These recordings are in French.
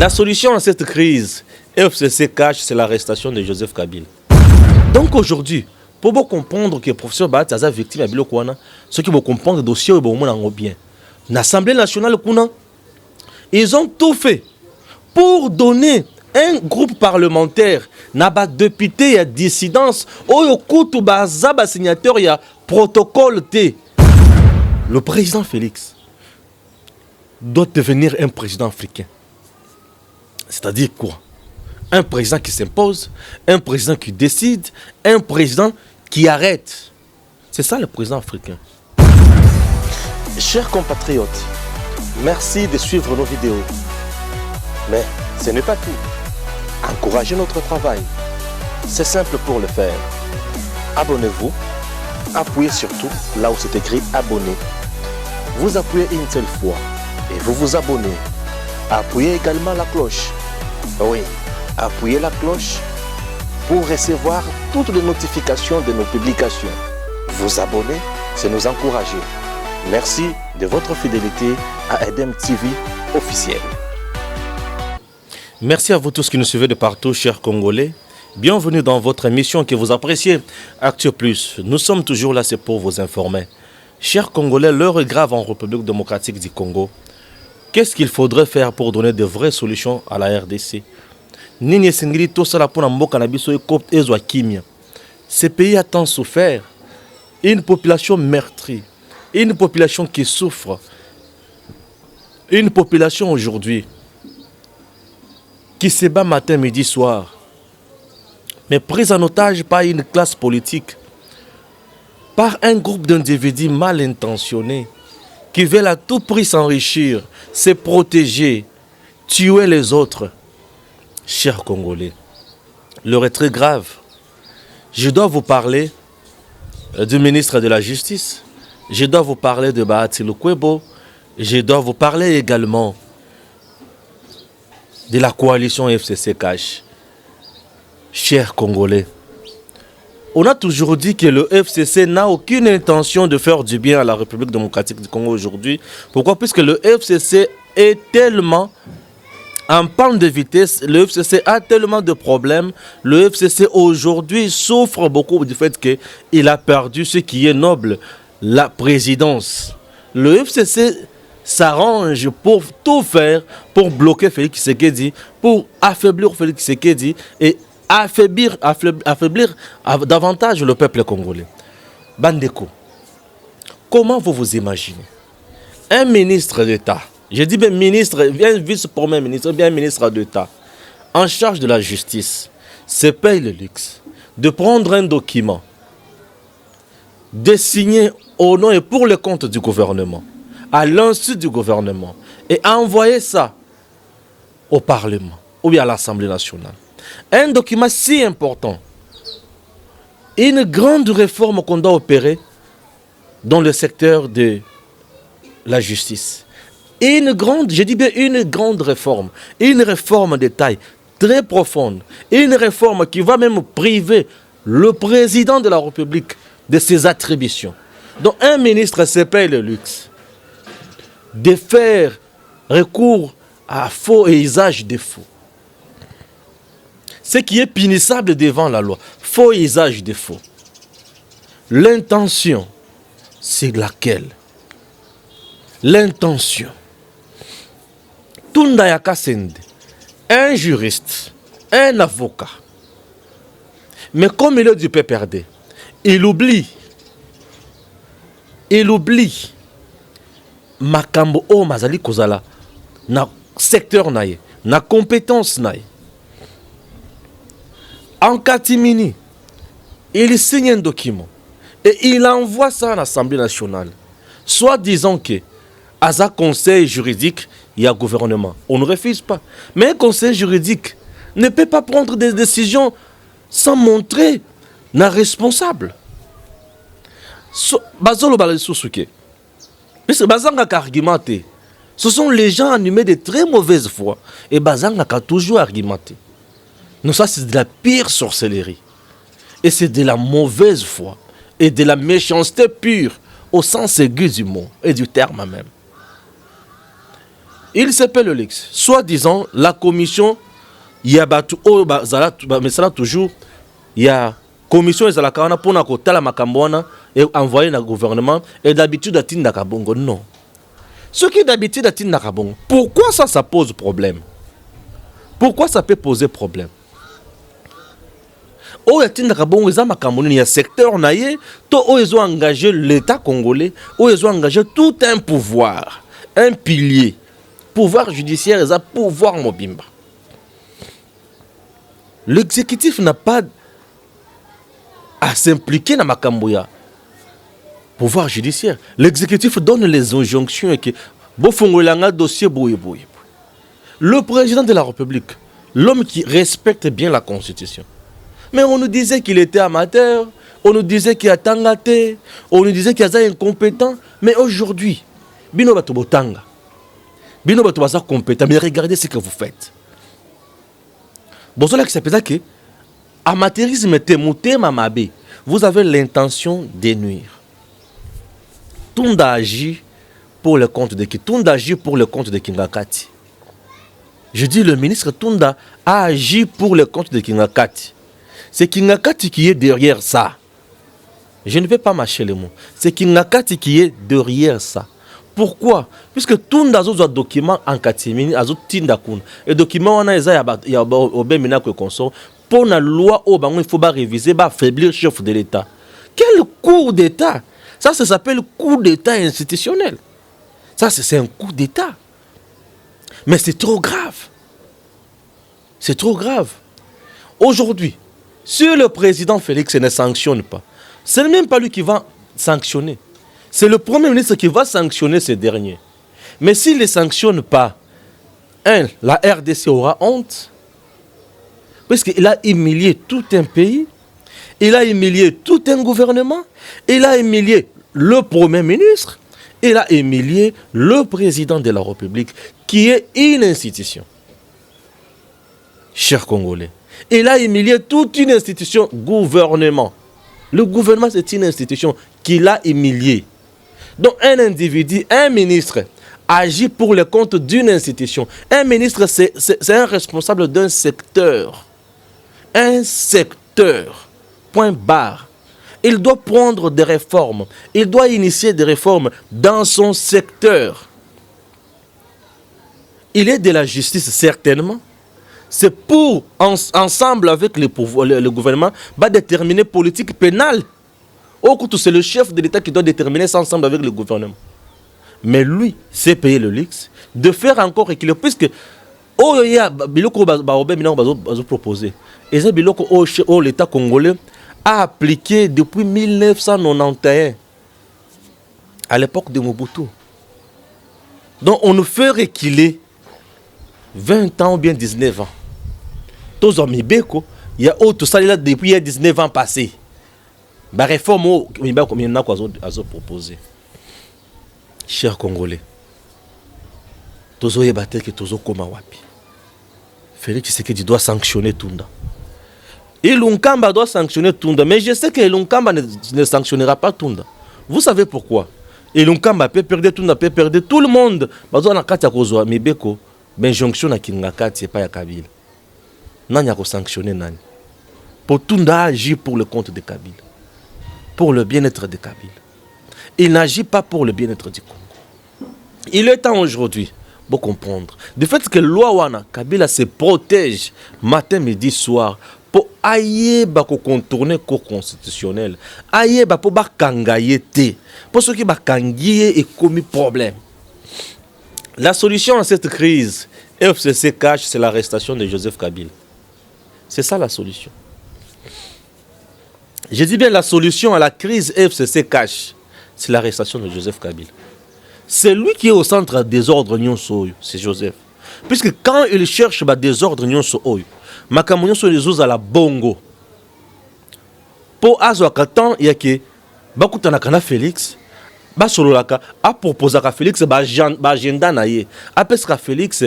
La solution à cette crise, FCC cache, c'est l'arrestation de Joseph Kabila. Donc aujourd'hui, pour vous comprendre que le professeur Bahati est victime de Bilokwana, ceux qui vont comprendre le dossier, ils vont bien. L'Assemblée nationale, ils ont tout fait pour donner un groupe parlementaire, n'a député, il y a dissidence, il y a signateur, il y a protocole T. Le président Félix doit devenir un président africain. C'est-à-dire quoi? Un président qui s'impose, un président qui décide, un président qui arrête. C'est ça le président africain. Chers compatriotes, merci de suivre nos vidéos. Mais ce n'est pas tout. Encouragez notre travail. C'est simple pour le faire. Abonnez-vous. Appuyez surtout là où c'est écrit abonner. Vous appuyez une seule fois et vous vous abonnez. Appuyez également la cloche. Oui, appuyez la cloche pour recevoir toutes les notifications de nos publications. Vous abonner, c'est nous encourager. Merci de votre fidélité à Edem TV officiel. Merci à vous tous qui nous suivez de partout, chers Congolais. Bienvenue dans votre émission que vous appréciez, Actu Plus. Nous sommes toujours là, c'est pour vous informer. Chers Congolais, l'heure est grave en République démocratique du Congo. Qu'est-ce qu'il faudrait faire pour donner de vraies solutions à la RDC? Ce pays a tant souffert. Une population meurtrie. Une population qui souffre. Une population aujourd'hui qui se bat matin, midi, soir. Mais prise en otage par une classe politique, par un groupe d'individus mal intentionnés qui veulent à tout prix s'enrichir, se protéger, tuer les autres. Chers Congolais, l'heure est très grave. Je dois vous parler du ministre de la Justice. Je dois vous parler de Bahati Lukwebo. Je dois vous parler également de la coalition FCC Cash. Chers Congolais, on a toujours dit que le FCC n'a aucune intention de faire du bien à la République démocratique du Congo aujourd'hui. Pourquoi? Puisque le FCC est tellement en panne de vitesse, le FCC a tellement de problèmes. Le FCC aujourd'hui souffre beaucoup du fait qu'il a perdu ce qui est noble, la présidence. Le FCC s'arrange pour tout faire pour bloquer Félix Tshisekedi, pour affaiblir Félix Tshisekedi et affaiblir davantage le peuple congolais. Bandeko, comment vous imaginez un ministre d'État, je dis bien ministre, bien vice-premier ministre, bien ministre d'État, en charge de la justice, se paye le luxe de prendre un document, de signer au nom et pour le compte du gouvernement, à l'insu du gouvernement, et envoyer ça au Parlement ou bien à l'Assemblée nationale. Un document si important, une grande réforme qu'on doit opérer dans le secteur de la justice. Une grande, je dis bien une grande réforme, une réforme de taille très profonde, une réforme qui va même priver le président de la République de ses attributions. Donc un ministre se paye le luxe de faire recours à faux et usage de faux. Ce qui est punissable devant la loi, faux et usage de faux. L'intention, c'est laquelle? L'intention. Tundayaka Sende, un juriste, un avocat. Mais comme il est du PPRD, il oublie makambo o mazali kozala na secteur naye, na compétence naye. En catimini, il signe un document et il envoie ça à l'Assemblée nationale. Soit disant que à un conseil juridique, il y a gouvernement. On ne refuse pas. Mais un conseil juridique ne peut pas prendre des décisions sans montrer un responsable. Ce sont les gens animés de très mauvaise foi. Et Bazanga a toujours argumenté. Non, ça c'est de la pire sorcellerie. Et c'est de la mauvaise foi. Et de la méchanceté pure. Au sens aigu du mot et du terme même. Il s'appelle le Lix. Soi-disant, la commission, il y a mais ça toujours, il y a commission et la pour na kota la makambwana et envoyer na gouvernement et d'habitude à Tinda Kabongo. Non. Ce qui d'habitude à Tinda Kabongo. Pourquoi ça pose problème? Pourquoi ça peut poser problème? Oh, il y a un secteur, ils ont engagé l'État congolais, ils ont engagé tout un pouvoir, un pilier. Pouvoir judiciaire et pouvoir mobimba. L'exécutif n'a pas à s'impliquer dans Makamboya. Pouvoir judiciaire. L'exécutif donne les injonctions et que dossier bouille. Le président de la République, l'homme qui respecte bien la Constitution. Mais on nous disait qu'il était amateur, on nous disait qu'il a tangaté, on nous disait qu'il était incompétent. Mais aujourd'hui, Bino Batobotanga. Bino Batobasa compétent, mais regardez ce que vous faites. Bon, cela qui s'appelle que amateurisme témouté mamabe. Vous avez l'intention de nuire. Tunda agit pour le compte de qui? Tunda agit pour le compte de Kingakati. Je dis le ministre Tunda a agi pour le compte de Kingakati. C'est Kingakati qui est derrière ça. Je ne vais pas mâcher les mots. C'est Kingakati qui est derrière ça. Pourquoi? Puisque tout le document en catimini, et document on a obémina que consort pour la loi au il faut pas réviser, pas affaiblir le chef de l'État. Quel coup d'État? Ça s'appelle coup d'État institutionnel. Ça c'est un coup d'État. Mais c'est trop grave. C'est trop grave. Aujourd'hui, si le président Félix ne sanctionne pas, ce n'est même pas lui qui va sanctionner. C'est le Premier ministre qui va sanctionner ces derniers. Mais s'il ne les sanctionne pas, la RDC aura honte. Parce qu'il a humilié tout un pays, il a humilié tout un gouvernement, il a humilié le Premier ministre, il a humilié le président de la République, qui est une institution. Chers Congolais, il a humilié toute une institution, gouvernement. Le gouvernement, c'est une institution qu'il a humiliée. Donc un individu, un ministre, agit pour le compte d'une institution. Un ministre, c'est un responsable d'un secteur. Un secteur. Point barre. Il doit prendre des réformes. Il doit initier des réformes dans son secteur. Il est de la justice, certainement. C'est pour, ensemble avec le gouvernement, déterminer politique pénale. C'est le chef de l'État qui doit déterminer ça ensemble avec le gouvernement. Mais lui, c'est payer le luxe de faire encore équilibre. Puisque, il y a biloko proposé. Et c'est biloko l'État congolais a appliqué depuis 1991, à l'époque de Mobutu. Donc, on nous fait reculer 20 ans ou bien 19 ans. Tous en Mibeko, il y a autre ça là depuis 19 ans passés. La réforme combien a proposé. Chers Congolais, tous les batailles que tous comme wapi. Félix Tshisekedi doit sanctionner Tunda. Et Lunkamba doit sanctionner Tunda, mais je sais que Lunkamba ne sanctionnera pas Tunda. Vous savez pourquoi? Et Lunkamba peut perdre Tunda, peut perdre tout le monde. Bazo na kati ya kozwa mibeko, ben jonction na Kingakati pas ya Kabila. Nani a sanctionné nani? Pour Tunda agir pour le compte de Kabila. Pour le bien-être de Kabila. Il n'agit pas pour le bien-être du Congo. Il est temps aujourd'hui de comprendre. Du fait que loi wana Kabila se protège matin, midi, soir pour ailler contourner le cours constitutionnel. Ailler pour kangaye te. Pour ceux qui kangaye et commis problème. La solution à cette crise, FCC cache, c'est l'arrestation de Joseph Kabila. C'est ça la solution. Je dis bien la solution à la crise FCC cache, c'est l'arrestation de Joseph Kabila. C'est lui qui est au centre des ordres nyonso, c'est Joseph. Puisque quand il cherche des ordres nyonso, makambo nyonso les à la bongo. Pour azo akatan il y a que bakutana kana Félix, basololaka a proposé à Félix agenda na ye. Apesaka Félix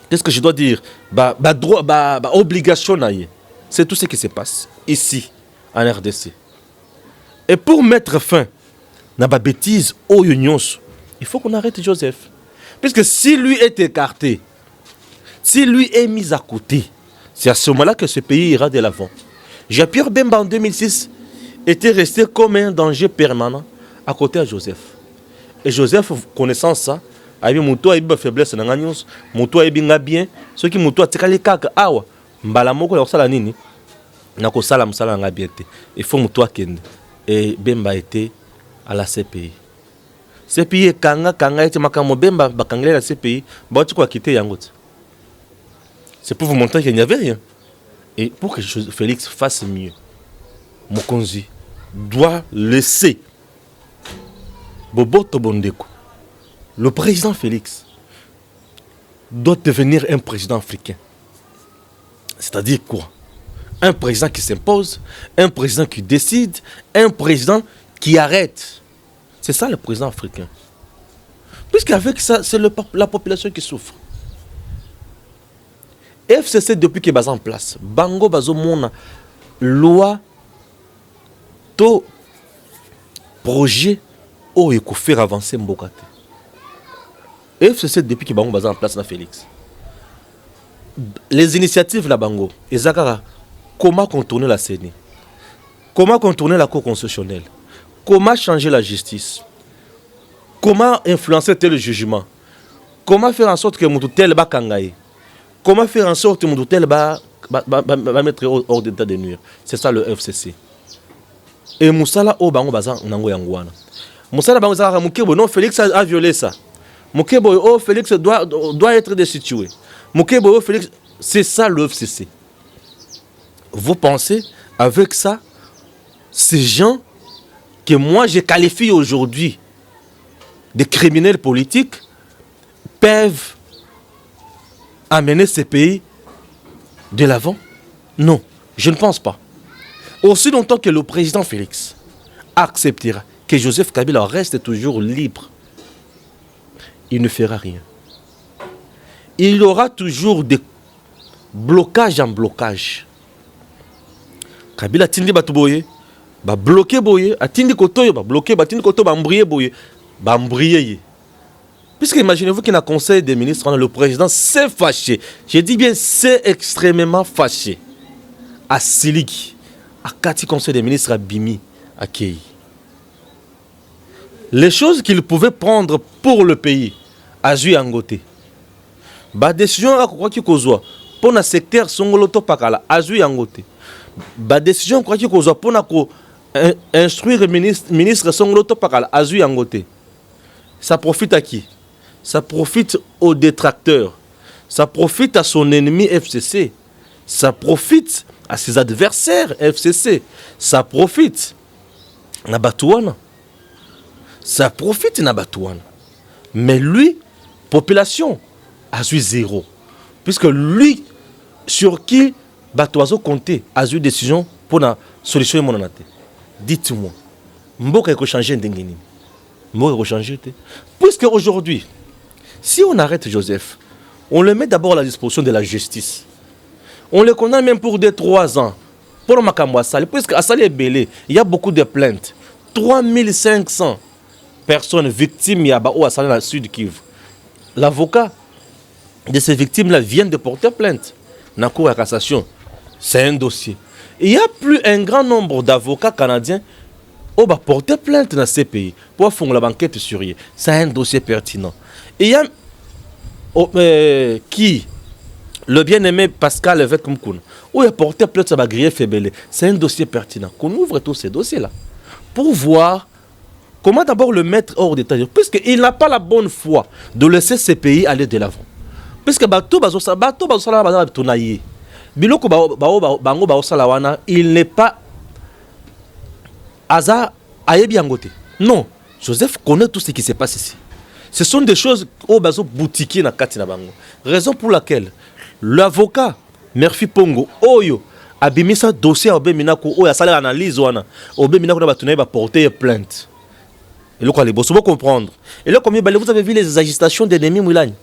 qu'est-ce que je dois dire? Droit obligation na ye. C'est tout ce qui se passe ici, en RDC. Et pour mettre fin à la bêtise aux unions, il faut qu'on arrête Joseph. Puisque si lui est écarté, si lui est mis à côté, c'est à ce moment-là que ce pays ira de l'avant. Jean-Pierre Bemba en 2006 était resté comme un danger permanent à côté de Joseph. Et Joseph, connaissant ça, a dit Moutou a eu une faiblesse dans la news, Moutou a eu bien, ce qui Moutou a tiré les caca, awa, mbalamoko la osala nini, na ko sala musala nga bien te. Il faut Moutou a kende. Et Bemba était à la CPI. CPI kanga était makamo Bemba bakangele la CPI, ba tu quoi quitter yangot. C'est pour vous montrer qu'il n'y avait rien. Et pour que Félix fasse mieux, Mokonzi doit laisser Bobo Tobondeko. Le président Félix doit devenir un président africain. C'est-à-dire quoi? Un président qui s'impose, un président qui décide, un président qui arrête. C'est ça le président africain. Puisqu'avec ça, c'est la population qui souffre. FCC depuis qu'il est en place, Bango Bazo Mona, loi, to projet, oh, il faut faire avancer Mbokate. FCC depuis qu'il est en place dans Félix. Les initiatives la Bango, Ezakara, comment contourner la CENI, comment contourner la Cour constitutionnelle, comment changer la justice, comment influencer tel jugement, comment faire en sorte que Moutou tel Bakangaï. Comment faire en sorte que mon hôtel va mettre hors d'état de nuire? C'est ça le FCC. Et Moussala au bango bazan nango yangwana. Moussala bango zara Mukebo non Félix a violé ça. Mukebo oh Félix doit être destitué. Mukebo oh Félix, c'est ça le FCC. Vous pensez avec ça ces gens que moi je qualifie aujourd'hui de criminels politiques peuvent amener ces pays de l'avant? Non, je ne pense pas. Aussi longtemps que le président Félix acceptera que Joseph Kabila reste toujours libre, il ne fera rien. Il y aura toujours des blocages en blocage. Kabila tindi batuboye, ba bloqué boye, atindi kotoyo ba bloqué, ba tindi koto ba mbriye boye, ba mbriye. Puisque imaginez-vous qu'il y a un conseil des ministres, le président s'est fâché. Je dis bien, c'est extrêmement fâché. À Siligi, à Kati conseil des ministres, à Bimi, à Kei. Les choses qu'il pouvait prendre pour le pays, à Zui Angote. La décision, à quoi qu'il soit, pour le secteur Songoloto Pakala, à Zui Angote. La décision, à quoi qu'il soit, pour instruire le ministre Songoloto Pakala, à Zui Angote. Ça profite à qui? Ça profite aux détracteurs, ça profite à son ennemi FCC, ça profite à ses adversaires FCC, ça profite à Batouana, ça profite à Batouana. Mais lui, population, a eu zéro. Puisque lui, sur qui Batouazo comptait, a eu décision pour la solution de mon anaté. Dites-moi, Mboka a changé d'engagement. Mboka a changé. Puisque aujourd'hui, si on arrête Joseph, on le met d'abord à la disposition de la justice. On le condamne même pour 2-3 ans. Pour Makambo Assali, puisque Assali est belé, il y a beaucoup de plaintes. 3500 personnes victimes il y a au Assali dans le sud Kivu. L'avocat de ces victimes-là vient de porter plainte dans la cour de cassation. C'est un dossier. Il y a plus un grand nombre d'avocats canadiens qui ont porté plainte dans ces pays pour faire la banquette sur eux. C'est un dossier pertinent. Et il y a qui, le bien-aimé Pascal Evette Kumkoun, où il a porté plainte sur la grille fébélée. C'est un dossier pertinent. Qu'on ouvre tous ces dossiers-là pour voir comment d'abord le mettre hors d'état, puisqu'il n'a pas la bonne foi de laisser ces pays aller de l'avant. Puisque il n'est pas hasard à Ebiangote. Non, Joseph connaît tout ce qui se passe ici. Ce sont des choses au bazo boutiquier na Katina Bango. Raison pour laquelle l'avocat Murphy Pongo Oyo a bimisa dossier au Beminako Oya salaire analyse wana au Beminako na batuna ba porter plainte. Et le quoi les boss comprendre. Et là combien vous avez vu les agitations d'ennemis Moulani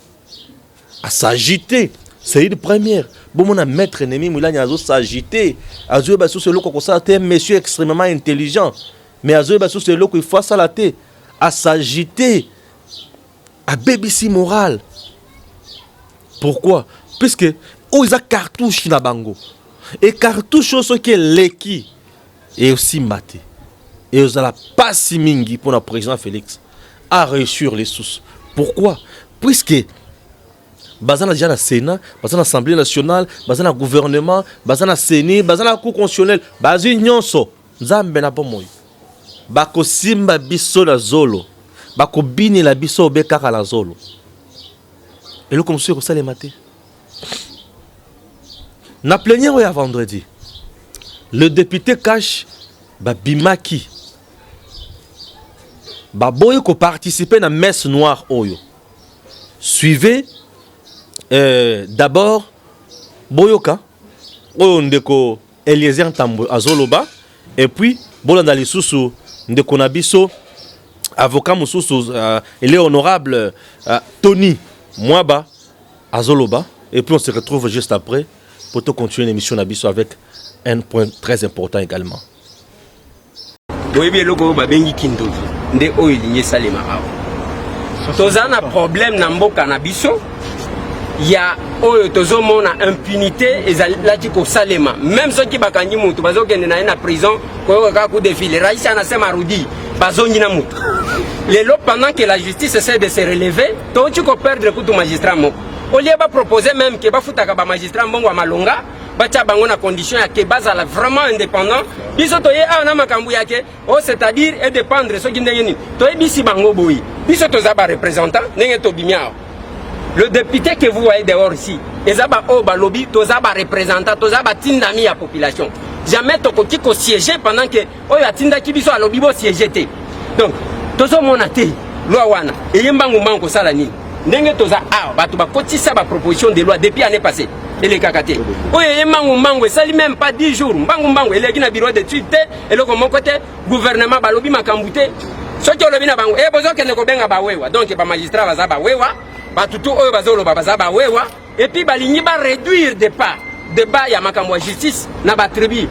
à s'agiter. C'est une première. Bon mon maître ennemi Moulani a s'agiter. Azo ba sous ce loco ça un monsieur extrêmement intelligent. Mais Azo ba sous ce loco il faut ça la tête à s'agiter. à BBC moral. Pourquoi? Puisque ils ont cartouche na bango. Et cartouche ce qui est l'équi et aussi maté. Et ils ont la passe mingi pour le président Félix à réussir les sous. Pourquoi? Puisque bazana déjà na Sénat, bazana l'Assemblée nationale, bazana gouvernement, bazana Sénat, bazana Cour constitutionnelle, bazi nyonso nzambe na pomoyi. Bako simba biso na zolo. Bako bini la biso obekaka la zolo. Et le conseil ça les maté. Na plénière à vendredi. Le député cache Bimaki. Baboyo ko participer na messe noire oyo. Suivez d'abord Boyoka oyo ndeko Eliezer Ntambo azoloba et puis bolanda lisusu ndeko na biso avocat mususu il est honorable Tony Mwaba azoloba et puis on se retrouve juste après pour te continuer l'émission Nabiso avec un point très important également. Oui, bien, le gars, bengi kindovi. Nde oil nye salema awa. Tozana problème na mboka na biso. Ya oyo tozo mona impunité ezalaki ko salema. Même ceux qui bakanyi mutu bazo kende na prison ko ka ku défilé. Raïsa na sema rudi bazongi na mutu. Lelo pendant que la justice essaie de se relever, to tu ko perdre kutu magistrat moko. Au lieu ba proposer même que ba futaka ba magistrat mbongo wa malonga. Bacha bango na condition ya ke bazala vraiment indépendant biso toye na makambu yake o c'est-à-dire et dépendre ce qui ndenge ni toye bisi bango boyi biso toza ba représentant ndenge to bimia le député que vous voyez dehors ici ezaba o ba lobby toza ba représentant toza ba tindami ya population jamais tokoki ko siéger pendant que o ya tinda ki biso a lobby bo siéger te donc tozo mona te loi wana e yembango mango sala ni ndenge toza bato ba kotisa ba proposition de loi depuis année passée. Et les kakate. Oye mango ça même pas 10 jours. Mango il est na bureau d'études et le mon côté gouvernement balobi makambute. Ce qui lobi na bango bezo kende ko benga ba wewa. Donc ba magistrat baza ba wewa, ba tutu oyo bazolo baza ba wewa et puis balingi ba réduire débat ya makambo justice na ba tribu.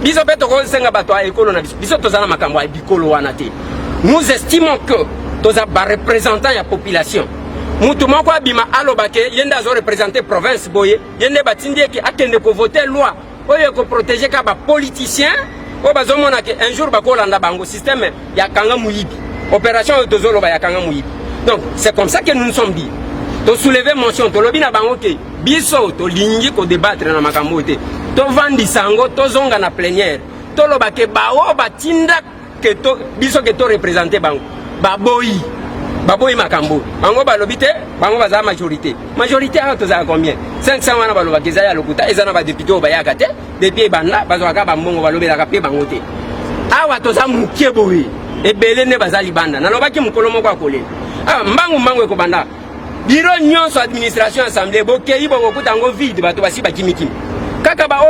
Biso peto ko senga bato a ekolo na biso tozana makambo a bikolo wana te. Nous estimons que toza ba représentant ya population. Mutu moko abima alobake yenda zo représenter province boye yende batindie ki akende ko voter loi oyo ko protéger ka ba politicien o bazomona ke un jour bakolanda bango système ya kanga muyibi opération tozolo ba ya kanga muyibi. Donc c'est comme ça que nous nous sommes dit to soulever mention to lobi na bango ke biso to lingi ko débattre na makambo te to vandi sango to zonga na plénière to lobake bao batinda ke to biso ke to représenter bango baboyi baboyi makambo bango balobite bango baza majorité a toza combien 500 wana baloba keza ya lokuta ezana ba député obayaka te depuis banda bazwaka ba mbongo balobelaka pe bango te awa toza mukie boyi ebele ne bazali banda nalobaki mukolo moko akolela mbangu ko banda biro nyonso administration assemblée bokei bokokuta ngo vide bato basi bakimikimi kaka ba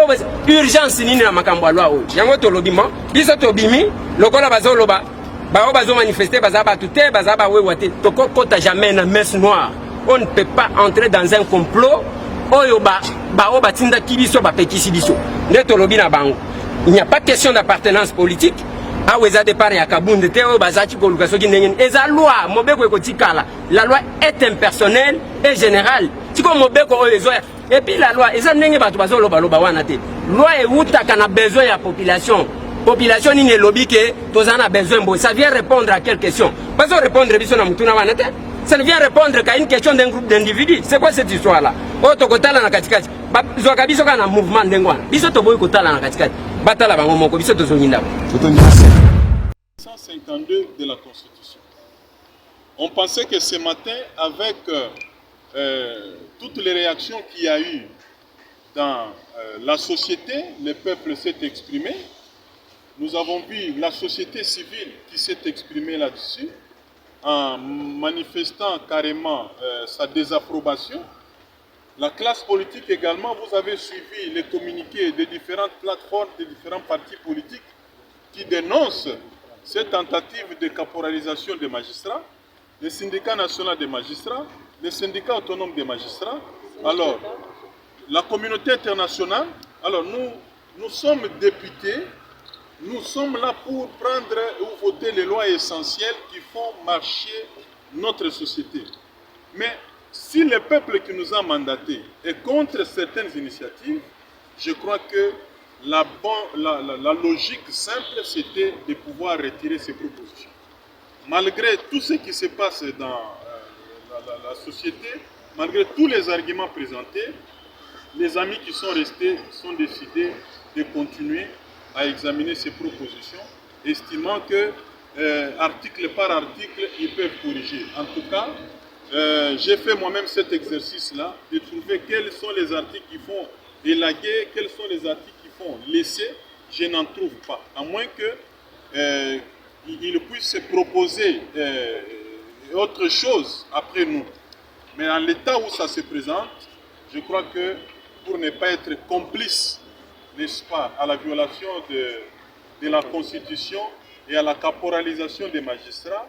urgence nini na makambo alwa oyo yango tolobima biso tobimi lokola bazoloba Bao bazo manifester bazaba touté bazaba wewate toko kota jamais na messe noire. On ne peut pas entrer dans un complot oyo bao batinda kibiso ba pekisi biso. Ndeto lobi na bango. Il n'y a pas question d'appartenance politique. Aweza départ ya kabunde te o bazaki ko luka soki ndenge eza loi mobeko ekotikala. La loi est impersonnelle et générale. Tiko mobeko oyo ezo et puis la loi eza ndenge bato bazo loba wana te. Loi e utaka na besoin ya population. Population ni lobby que tozana besoin bo ça vient répondre à quelle question pas répondre biso na mutuna wana te ça ne vient répondre qu'à une question d'un groupe d'individus c'est quoi cette histoire là o tokotala na katikati zoka biso kana mouvement ndengwana biso to boy kotala na katikati batala bango moko biso tozonyinda 152 de la Constitution. On pensait que ce matin avec toutes les réactions qu'il y a eu dans la société, le peuple s'est exprimé. Nous avons vu la société civile qui s'est exprimée là-dessus en manifestant carrément sa désapprobation. La classe politique également, vous avez suivi les communiqués de différentes plateformes, de différents partis politiques qui dénoncent cette tentative de caporalisation des magistrats, le syndicat national des magistrats, le syndicat autonome des magistrats. Alors, la communauté internationale, alors nous sommes députés. Nous sommes là pour prendre ou voter les lois essentielles qui font marcher notre société. Mais si le peuple qui nous a mandatés est contre certaines initiatives, je crois que la logique simple, c'était de pouvoir retirer ces propositions. Malgré tout ce qui se passe dans la société, malgré tous les arguments présentés, les amis qui sont restés sont décidés de continuer à examiner ces propositions, estimant que article par article, ils peuvent corriger. En tout cas, j'ai fait moi-même cet exercice-là, de trouver quels sont les articles qui font élaguer, quels sont les articles qui font laisser. Je n'en trouve pas, à moins qu'ils puissent proposer autre chose après nous. Mais en l'état où ça se présente, je crois que pour ne pas être complice, n'est-ce pas, à la violation de la Constitution et à la caporalisation des magistrats,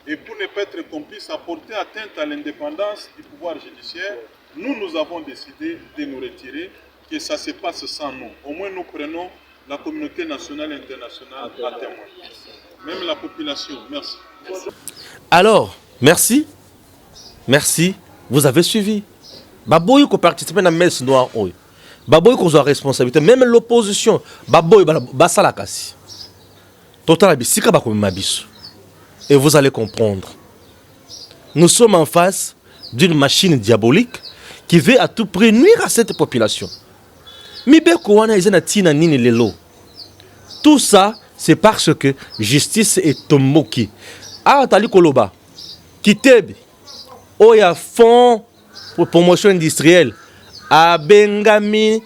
et pour ne pas être complice à porter atteinte à l'indépendance du pouvoir judiciaire, nous avons décidé de nous retirer, que ça se passe sans nous. Au moins nous prenons la communauté nationale et internationale à témoin. Même la population. Merci. Alors, merci. Merci. Vous avez suivi. Baboy qui participe à la messe noire. Baboy qui a responsabilité. Même l'opposition. Baboy basa la kasi. Total bisika bakomi mabiso. Et vous allez comprendre. Nous sommes en face d'une machine diabolique qui veut à tout prix nuire à cette population. Tout ça, c'est parce que justice est tomoki. Ah, tali koloba. Kitebe. Oya fonds pour promotion industrielle. A Bengami.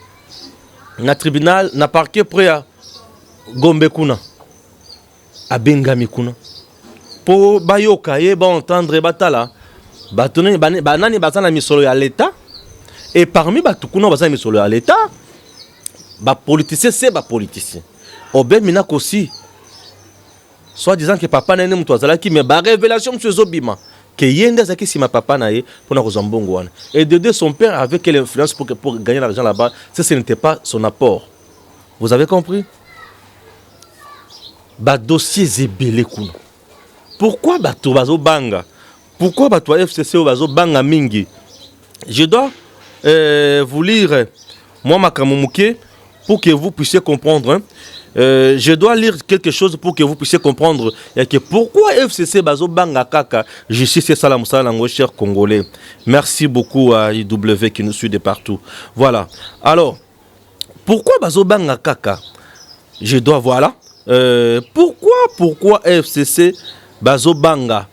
Na tribunal, na parquet prêt à Gombe kuna. A Bengami kuna. Pour bayoka, ba entendre batala. Batone banani batana misolo ya l'État. Et parmi batukuna batana misolo ya l'État. Ba politicien c'est ba politicien. Obe minak aussi. Soit disant que papa n'a pas été mais ba révélation monsieur Zobima que yende zaki si ma papa na ye pour na kozambongo wana. Et de son père avec quelle influence pour gagner l'argent là-bas, ce n'était pas son apport. Vous avez compris? Ba dossier zebele kuna. Pourquoi bato bazo banga? Pourquoi bato FCC bazo banga mingi? Je dois vous lire moi makamumuke pour que vous puissiez comprendre. Hein. Je dois lire quelque chose pour que vous puissiez comprendre que pourquoi FCC bazo banga kaka justice et salam salam chers Congolais. Merci beaucoup à IW qui nous suit de partout. Voilà. Alors, pourquoi bazo banga kaka? Je dois voilà. Pourquoi FCC bazo banga?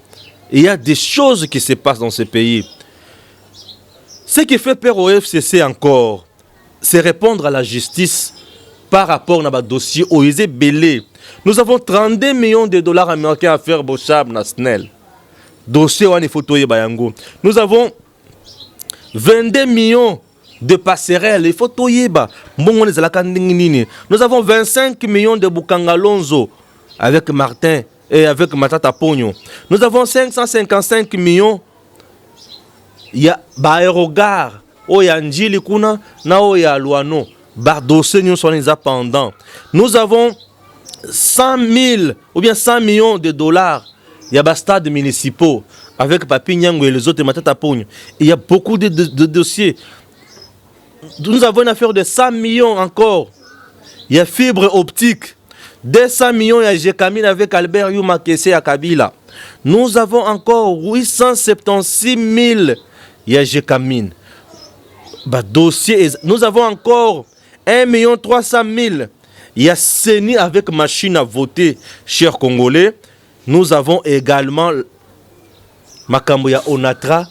Il y a des choses qui se passent dans ce pays. Ce qui fait peur au FCC encore, c'est répondre à la justice par rapport à notre dossier OIZ Belé. Nous avons 32 millions de dollars américains à faire Bochab Nasnel. Dossier Wani Fotoye Bayango. Nous avons 22 millions de passerelles. Il faut Toyeba. Nous avons 25 millions de Bukangalonzo avec Martin et avec Matata Pogno. Nous avons 555 millions. Il y a Baérogare. Oya Njili Kuna, na Oya Luano. Dossier nous sommes pendant. Nous avons 100 000 ou bien 100 millions de dollars. Il y a des stades municipaux avec Papi Nyango et les autres Matata Pogno. Il y a beaucoup de dossiers. Nous avons une affaire de 100 millions encore. Il y a fibre optique. 200 millions, il y a Jekamine avec Albert Yuma Kessé à Kabila. Nous avons encore 876 000. Il y a Jekamine. Dossier. Nous avons encore 1 300 000. Il y a CENI avec machine à voter, chers Congolais. Nous avons également Makamboya Onatra,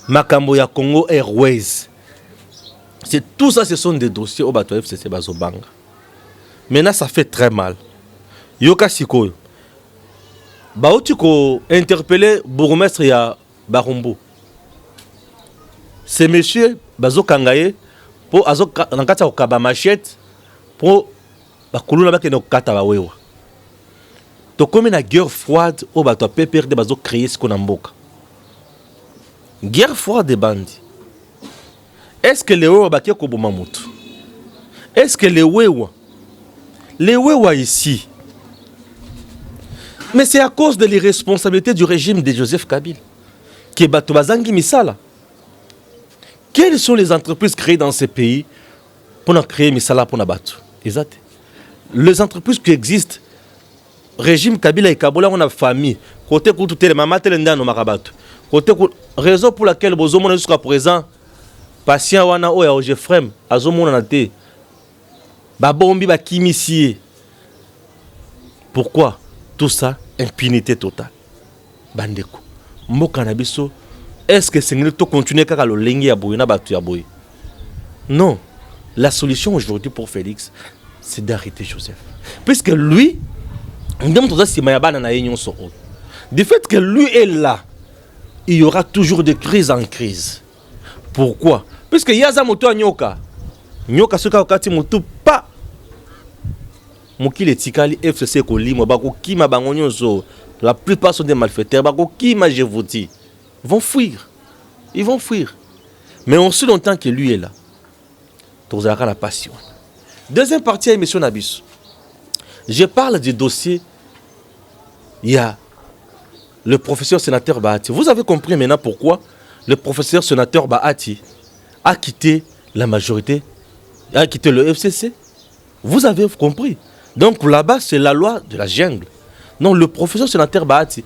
Makamboya Congo Airways. Tout ça, ce sont des dossiers au bateau FCC Bazobanga. Maintenant, ça fait très mal. Yoka Siko. Baotiko interpellé bourgmestre ya Barumbu. C'est monsieur Bazo Kangaye pour Azo Nankata Okaba Machette pour Bakuluna Bakeno Kata Bawewa. Donc, comme une guerre froide, au bateau PPR de Bazo créer ce qu'on a en boca. Guerre froide des bandits. Est-ce que les Wewa Bakia Kobomamout? Est-ce que les Wewa ici? Mais c'est à cause de l'irresponsabilité du régime de Joseph Kabila. Qui est Bato Bazangi Misala. Quelles sont les entreprises créées dans ces pays pour créer misala pour Nabatu? Exact. Les entreprises qui existent, régime Kabila et Kabola, on a famille. Côté tout les mamas telenda no makabatu. Côté raison pour laquelle Bozomo jusqu'à présent patient wana oya oje frère azomona na te. Ba bombi ba kimisier. Pourquoi tout ça? Impunité totale. Bandeko. Mboka na biso, est-ce que c'est to continuer kaka lo lengi ya boyina batu ya boy? Non. La solution aujourd'hui pour Félix, c'est d'arrêter Joseph. Puisque lui, du fait que lui est là, il y aura toujours de crise en crise. Pourquoi? Puisque Yaza Moto a Nyoka. Nyoka soka okati Moto pas. Mokile Tikali FCC Kolimo, Bako Kima Bangonyozo. La plupart sont des malfaiteurs. Bako Kima, je vous dis. Ils vont fuir. Ils vont fuir. Mais aussi longtemps que lui est là. Tozaka la passion. Deuxième partie à l'émission Nabis. Je parle du dossier. Il y a le professeur sénateur Bahati. Vous avez compris maintenant pourquoi le professeur sénateur Bahati a quitté la majorité, a quitté le FCC. Vous avez compris. Donc là-bas, c'est la loi de la jungle. Donc le professeur sénateur Bahati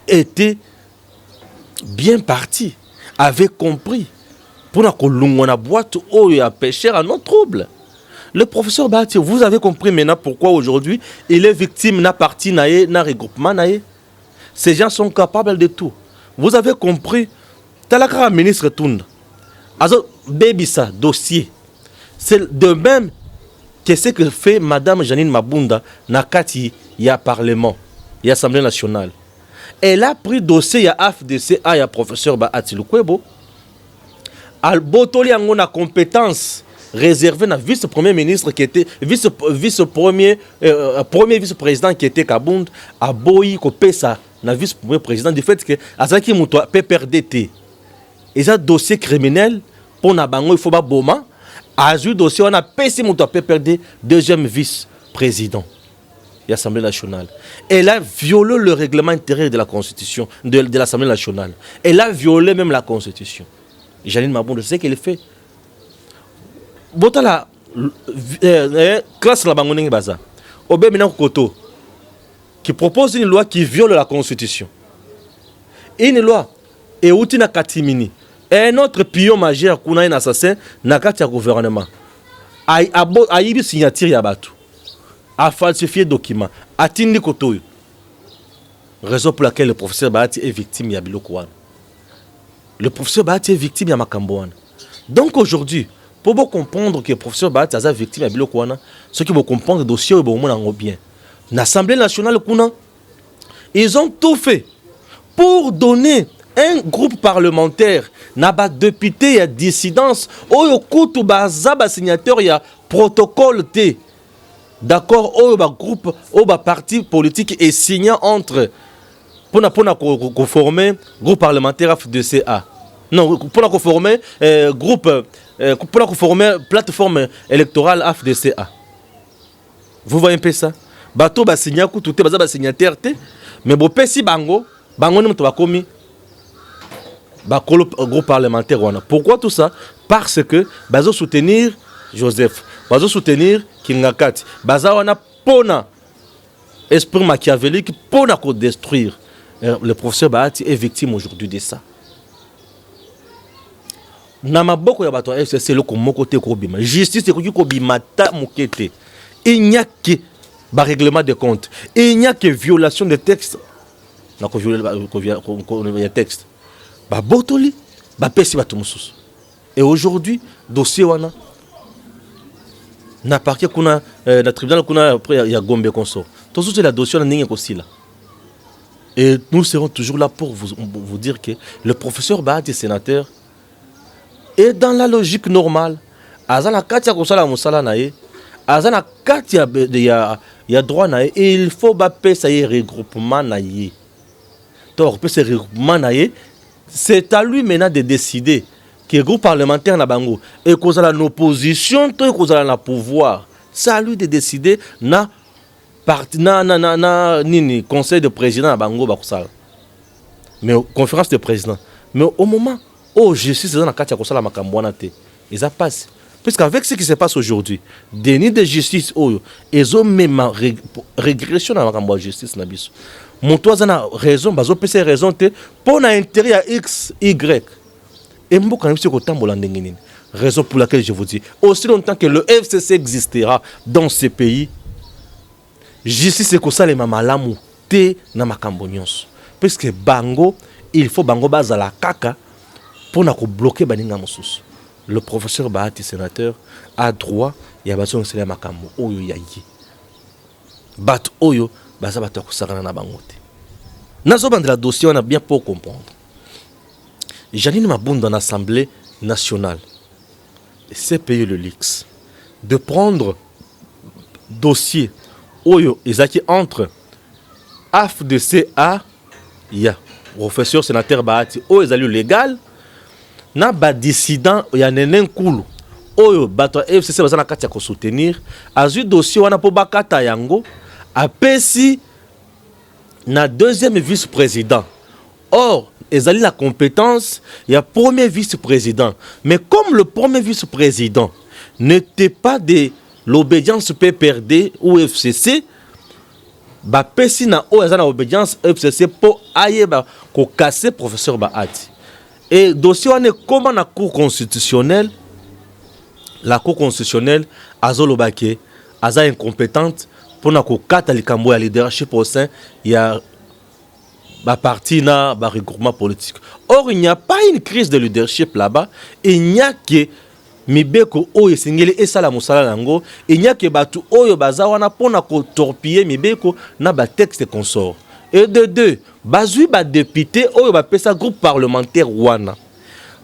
était bien parti, avait compris. Pour la boîte où il y a pêcheur à nos troubles. Le professeur Bahati, vous avez compris maintenant pourquoi aujourd'hui il est victime d'un parti, d'un regroupement. Ces gens sont capables de tout. Vous avez compris. Talakara ministre Tounda. Alors, baby ça, dossier. C'est de même que ce que fait Madame Janine Mabunda Nakati, il y a Parlement, il y a Assemblée nationale. Elle a pris dossier, il y a AFDC, il y a professeur Bahati Lukwebo. Albotoli a une compétence réservée à vice-premier ministre qui était vice-premier vice-président qui était Kabound a boyi kopesa na vice-premier président du fait que azaki muto PPRDT. Et un dossier criminel pour na bango il faut ba boma a eu dossier on a pesi muto PPRD deuxième vice-président de l'Assemblée nationale. Elle a violé le règlement intérieur de la Constitution de l'Assemblée nationale. Elle a violé même la Constitution. Janine Mabunda, c'est ce qu'elle fait. Botala classe la bangoning baza. Obe Mina Koto qui propose une loi qui viole la Constitution. Une loi et outina katimini. Un autre pion majeur qu'on a un assassin n'a qu'à gouvernement. A eu signature yabatu. A falsifié document. A tindi koto. Raison pour laquelle le professeur Bahati est victime yabilo kouane. Le professeur Bahati est victime de Makambouane. Donc aujourd'hui, pour vous comprendre que le professeur Bahati est victime de Bilokouana, ceux qui vont comprendre le dossier, ils vont bien. L'Assemblée nationale, ils ont tout fait pour donner un groupe parlementaire, n'a député et dissidence, au coup bazaba signateur, il y a protocole T. D'accord, au groupe, au parti politique est signé entre. Pour former groupe parlementaire FDCA. Non, pour former groupe, pour former plateforme électorale FDCA. Vous voyez un peu ça? Bateau ba signer tout est basé signataire mais bon pesi bango ne m'a commis groupe parlementaire. Pourquoi tout ça? Parce que bazo soutenir Joseph, bazo soutenir Kingakati, baza wana pona esprit machiavélique pona ko détruire. Le professeur Bahati est victime aujourd'hui de ça. Namaboko ya bato FCC le comme côté kobima. Justice est kobima ta mokete. Il n'y a que règlement de compte. Il n'y a que violation de texte. Na ko violer le texte. Ba botoli, ba pesi bato mususu. Et aujourd'hui, dossier wana na parquet kuna na tribunal kuna après il y a Gombe consort. Tout ça c'est la dossier na ninge ko sila. Et nous serons toujours là pour vous dire que le professeur Bahati, sénateur, est dans la logique normale. Azana katia kosala musala nae, azana katia ya droit nae, et il faut bapper ça y regroupement nae. Donc ce regroupement nae, c'est à lui maintenant de décider que le groupe parlementaire na bango et qu'on a l'opposition, toi qu'on a le pouvoir. C'est à lui de décider na nini conseil de président à Bango Bakusal. Mais conférence de président. Mais au moment oh justice dans la carte ya kosala makambo wana te eza passe puisqu'avec ce qui se passe aujourd'hui déni de justice oyo ezomema régression na makambo ya justice na biso moto aza na raison bazopesa raison te mpo na intérêt ya x y emboka na biso kotambola ndenge nini raison pour laquelle je vous dis aussi longtemps que le FCC existera dans ce pays justice ekosalema malamu te na makambo nyonso puisque bango il faut bango bazala kaka pour bloquer baninga mosusu. Le professeur Bahati sénateur a droit ya baso ngisela makambo oyo yayi. Bat oyo baza bato kusakana na bango te. Nazo bandela dossier on a bien pour comprendre. Janine Mabunda dans l'Assemblée nationale. C'est payé le Lix de prendre dossier oyo ezaki entre AFDCA ya professeur sénateur Bahati oyo ezali légal na ba dissident ya nenen kulu oyo bato FCC bazana kati ya ko soutenir azu dossier wana po bakata yango apesi na deuxième vice-président. Or ezali la compétence ya premier vice-président, mais comme le premier vice-président n'était pas de l'obédience PPRD ou FCC, ba pesi na o ezana obédience FCC po ayeba ko casser professeur Bahati. Et dossier on est comment la Cour constitutionnelle, la Cour constitutionnelle azolobake aza incompétente pour na ko kata likambo ya leadership au sein il y a ba parti na ba regroupement politique. Or il n'y a pas une crise de leadership là-bas, il n'y a que mibeko oyo singeli esala musala nango, il n'y a que batu oyo baza wana pona ko torpiller mibeko na ba texte consort. Et de deux, bazui ba député oyo ba pesa groupe parlementaire wana.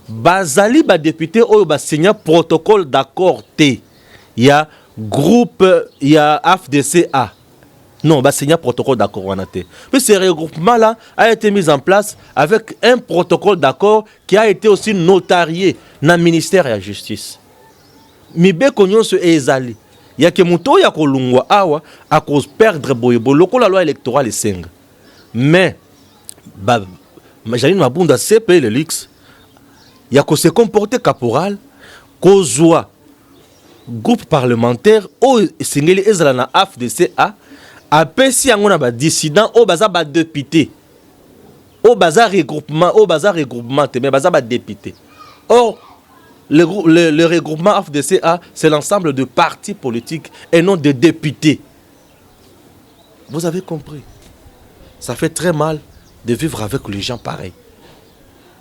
Bazali ba député oyo ba signer protocole d'accord T. Il y a groupe, il y a AFDCA. Non, ba signer protocole d'accord wana T. Puis ce regroupement là a été mis en place avec un protocole d'accord qui a été aussi notarié dans le ministère de la Justice. Mibeko nyonso ezali. Il y a que muto ya kolungwa awa à cause perdre boyebo loko la loi électorale esenga. Mais Janine Mabunda CP le Lix il y a que se comporter caporal kozwa groupe parlementaire o singeli ezala na AFDCA apesi yango na ba dissident o baza ba député o baza regroupement mais baza ba député. Or le regroupement AFDCA c'est l'ensemble de partis politiques et non de députés. Vous avez compris? Ça fait très mal de vivre avec les gens pareils.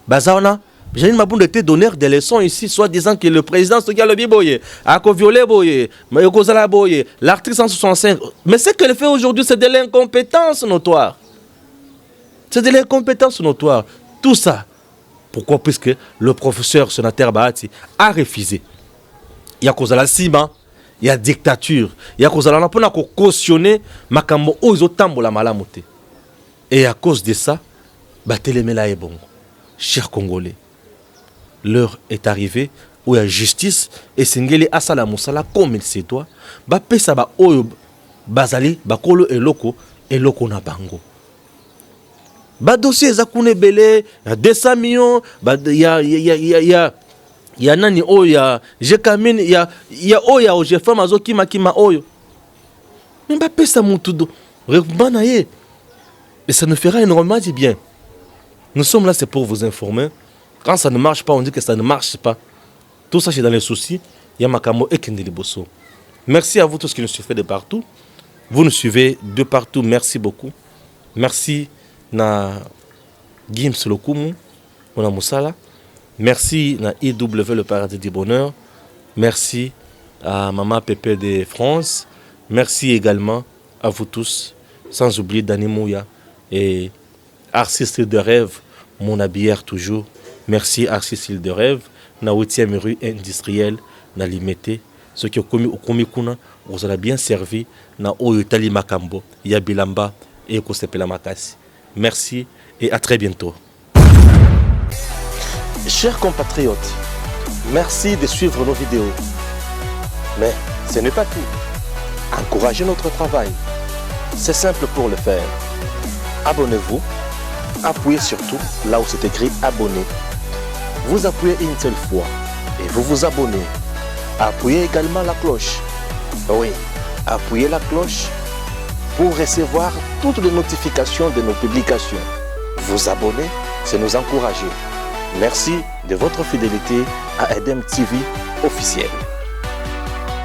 Bazaona, Janine Mabunda était donneur des leçons ici, soit disant que le président Sokia Biboye a violé Boye, Mayoko Boye, l'article 165. Mais ce qu'elle fait aujourd'hui, c'est de l'incompétence notoire. C'est de l'incompétence notoire. Tout ça. Pourquoi? Puisque le professeur sénateur Bahati a refusé. Il y a cause à la ciment, il y a dictature, il y a cause à la napona ko cautionner makambo ozo tambola malamote. Et à cause de ça, Batelemela est bon. Chers Congolais, l'heure est arrivée où il y a justice et Singeli Asala Moussala comme il se doit. Bapesa ba oyo bazali bakolo eloko na bango. Ba dossier zakune belé, il y a 200 millions, il y a nani oya, je kamine, il y a oya o je femme azoki makima oyo. Mais bapesa mutudo, rekbanaye. Et ça nous fera énormément du bien. Nous sommes là, c'est pour vous informer. Quand ça ne marche pas, on dit que ça ne marche pas. Tout ça, c'est dans les soucis. Il y a Makamo et Kendeli Bosso. Merci à vous tous qui nous suivez de partout. Vous nous suivez de partout. Merci beaucoup. Merci na Gims Lokumu, Mona Moussala. Merci na IW Le Paradis du Bonheur. Merci à Maman Pépé de France. Merci également à vous tous. Sans oublier Dani Mouya. Et Artiste de rêve, mon habillère toujours. Merci Artiste de rêve. Na 8e rue industrielle, na limité. Ce qui ont commis kuna, vous avez bien servi. Na Oyotali Makambo, Yabilamba et Kosepela Makasi. Merci et à très bientôt. Chers compatriotes, merci de suivre nos vidéos. Mais ce n'est pas tout. Encouragez notre travail. C'est simple pour le faire. Abonnez-vous, appuyez surtout là où c'est écrit abonner. vous appuyez une seule fois et vous vous abonnez. Appuyez également la cloche. Oui, appuyez la cloche pour recevoir toutes les notifications de nos publications. Vous abonner, c'est nous encourager. Merci de votre fidélité à EDEM TV officiel.